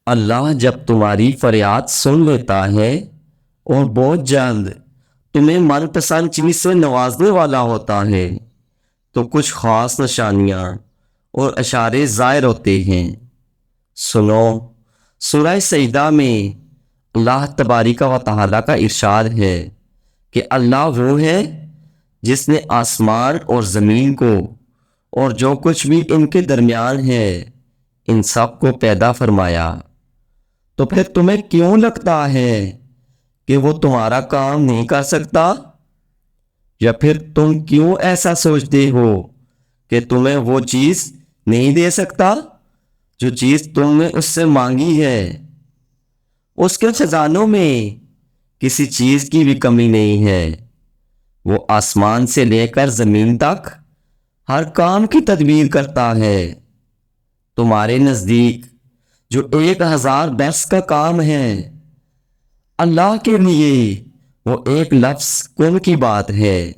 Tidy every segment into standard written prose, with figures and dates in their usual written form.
اللہ جب تمہاری فریاد سن لیتا ہے اور بہت جلد تمہیں من پسند چیز سے نوازنے والا ہوتا ہے تو کچھ خاص نشانیاں اور اشارے ظاہر ہوتے ہیں۔ سنو، سورہ سجدہ میں اللہ تبارک و تعالیٰ کا ارشاد ہے کہ اللہ وہ ہے جس نے آسمان اور زمین کو اور جو کچھ بھی ان کے درمیان ہے ان سب کو پیدا فرمایا۔ تو پھر تمہیں کیوں لگتا ہے کہ وہ تمہارا کام نہیں کر سکتا؟ یا پھر تم کیوں ایسا سوچتے ہو کہ تمہیں وہ چیز نہیں دے سکتا جو چیز تم نے اس سے مانگی ہے؟ اس کے خزانوں میں کسی چیز کی بھی کمی نہیں ہے۔ وہ آسمان سے لے کر زمین تک ہر کام کی تدبیر کرتا ہے۔ تمہارے نزدیک جو 1000 برس کا کام ہے، اللہ کے لیے وہ ایک لفظ کن کی بات ہے۔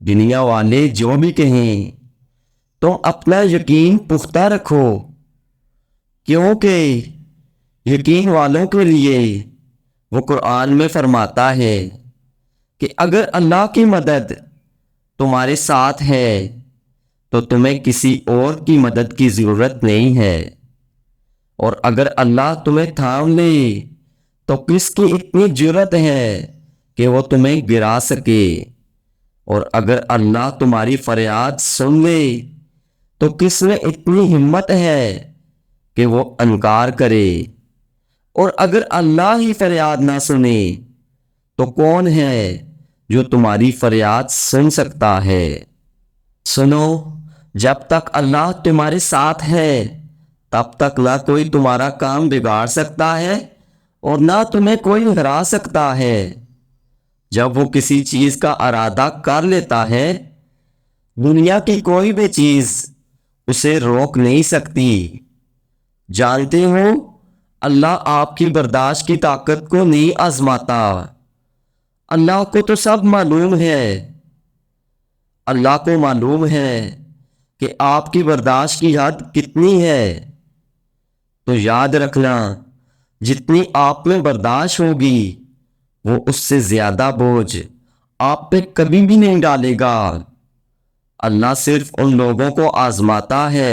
دنیا والے جو بھی کہیں تم اپنا یقین پختہ رکھو، کیونکہ یقین والوں کے لیے وہ قرآن میں فرماتا ہے کہ اگر اللہ کی مدد تمہارے ساتھ ہے تو تمہیں کسی اور کی مدد کی ضرورت نہیں ہے، اور اگر اللہ تمہیں تھام لے تو کس کی اتنی جرأت ہے کہ وہ تمہیں گرا سکے، اور اگر اللہ تمہاری فریاد سن لے تو کس میں اتنی ہمت ہے کہ وہ انکار کرے، اور اگر اللہ ہی فریاد نہ سنے تو کون ہے جو تمہاری فریاد سن سکتا ہے؟ سنو، جب تک اللہ تمہارے ساتھ ہے تب تک نہ کوئی تمہارا کام بگاڑ سکتا ہے اور نہ تمہیں کوئی ہرا سکتا ہے۔ جب وہ کسی چیز کا ارادہ کر لیتا ہے، دنیا کی کوئی بھی چیز اسے روک نہیں سکتی۔ جانتے ہو، اللہ آپ کی برداشت کی طاقت کو نہیں آزماتا۔ اللہ کو تو سب معلوم ہے۔ اللہ کو معلوم ہے کہ آپ کی برداشت کی حد کتنی ہے، تو یاد رکھنا جتنی آپ میں برداشت ہوگی وہ اس سے زیادہ بوجھ آپ پہ کبھی بھی نہیں ڈالے گا۔ اللہ صرف ان لوگوں کو آزماتا ہے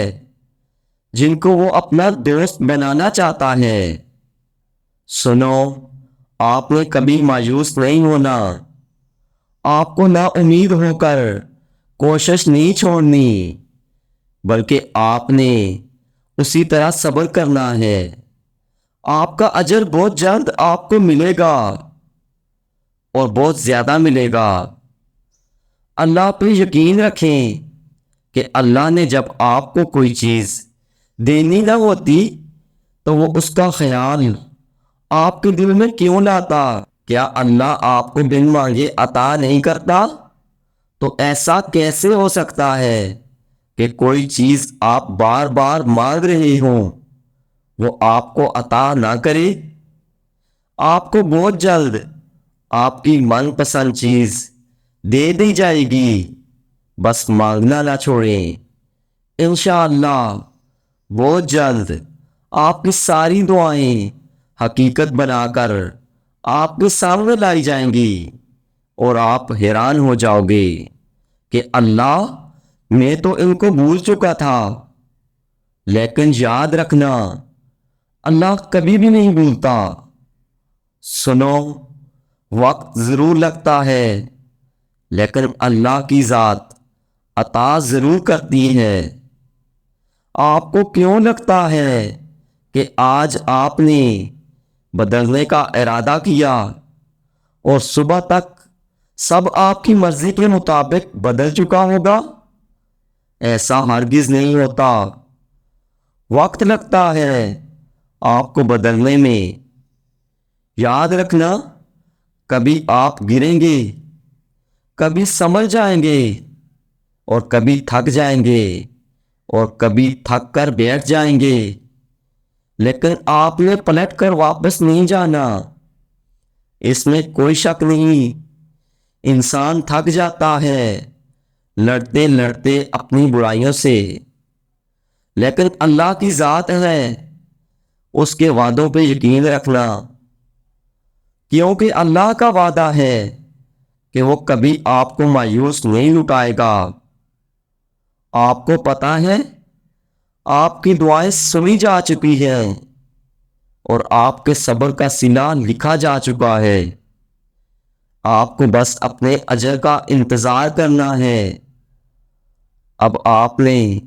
جن کو وہ اپنا دوست بنانا چاہتا ہے۔ سنو، آپ نے کبھی مایوس نہیں ہونا، آپ کو نا امید ہو کر کوشش نہیں چھوڑنی، بلکہ آپ نے اسی طرح صبر کرنا ہے۔ آپ کا اجر بہت جلد آپ کو ملے گا اور بہت زیادہ ملے گا۔ اللہ پہ یقین رکھیں کہ اللہ نے جب آپ کو کوئی چیز دینی نہ ہوتی تو وہ اس کا خیال آپ کے دل میں کیوں لاتا؟ کیا اللہ آپ کو بن مانگے عطا نہیں کرتا؟ تو ایسا کیسے ہو سکتا ہے کہ کوئی چیز آپ بار بار مانگ رہے ہوں وہ آپ کو عطا نہ کرے؟ آپ کو بہت جلد آپ کی من پسند چیز دے دی جائے گی، بس مانگنا نہ چھوڑیں۔ انشاءاللہ بہت جلد آپ کی ساری دعائیں حقیقت بنا کر آپ کے سامنے لائی جائیں گی، اور آپ حیران ہو جاؤ گے کہ اللہ، میں تو ان کو بھول چکا تھا۔ لیکن یاد رکھنا، اللہ کبھی بھی نہیں بھولتا۔ سنو، وقت ضرور لگتا ہے لیکن اللہ کی ذات عطا ضرور کرتی ہے۔ آپ کو کیوں لگتا ہے کہ آج آپ نے بدلنے کا ارادہ کیا اور صبح تک سب آپ کی مرضی کے مطابق بدل چکا ہوگا؟ ایسا ہرگز نہیں ہوتا۔ وقت لگتا ہے آپ کو بدلنے میں۔ یاد رکھنا، کبھی آپ گریں گے، کبھی سنبھل جائیں گے، اور کبھی تھک جائیں گے، اور کبھی تھک کر بیٹھ جائیں گے، لیکن آپ نے پلٹ کر واپس نہیں جانا۔ اس میں کوئی شک نہیں۔ انسان تھک جاتا ہے لڑتے لڑتے اپنی برائیوں سے، لیکن اللہ کی ذات ہے، اس کے وعدوں پہ یقین رکھنا، کیونکہ اللہ کا وعدہ ہے کہ وہ کبھی آپ کو مایوس نہیں لٹائے گا۔ آپ کو پتہ ہے آپ کی دعائیں سنی جا چکی ہیں اور آپ کے صبر کا صلہ لکھا جا چکا ہے۔ آپ کو بس اپنے اجر کا انتظار کرنا ہے۔ اب آپ نے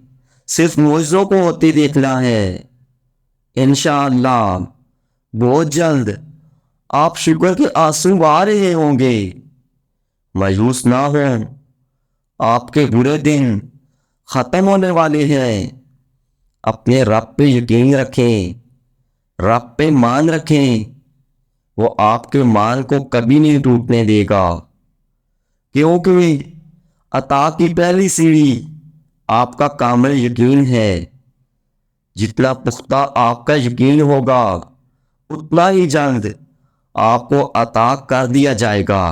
صرف معجزوں کو ہوتے دیکھنا ہے۔ انشاءاللہ بہت جلد آپ شکر کے آنسو بہا رہے ہوں گے۔ مایوس نہ ہوں، آپ کے برے دن ختم ہونے والے ہیں۔ اپنے رب پہ یقین رکھیں، رب پہ مان رکھیں، وہ آپ کے مان کو کبھی نہیں ٹوٹنے دے گا، کیونکہ عطا کی پہلی سیڑھی آپ کا کامل یقین ہے۔ جتنا پختہ آپ کا یقین ہوگا اتنا ہی جلد آپ کو عطا کر دیا جائے گا۔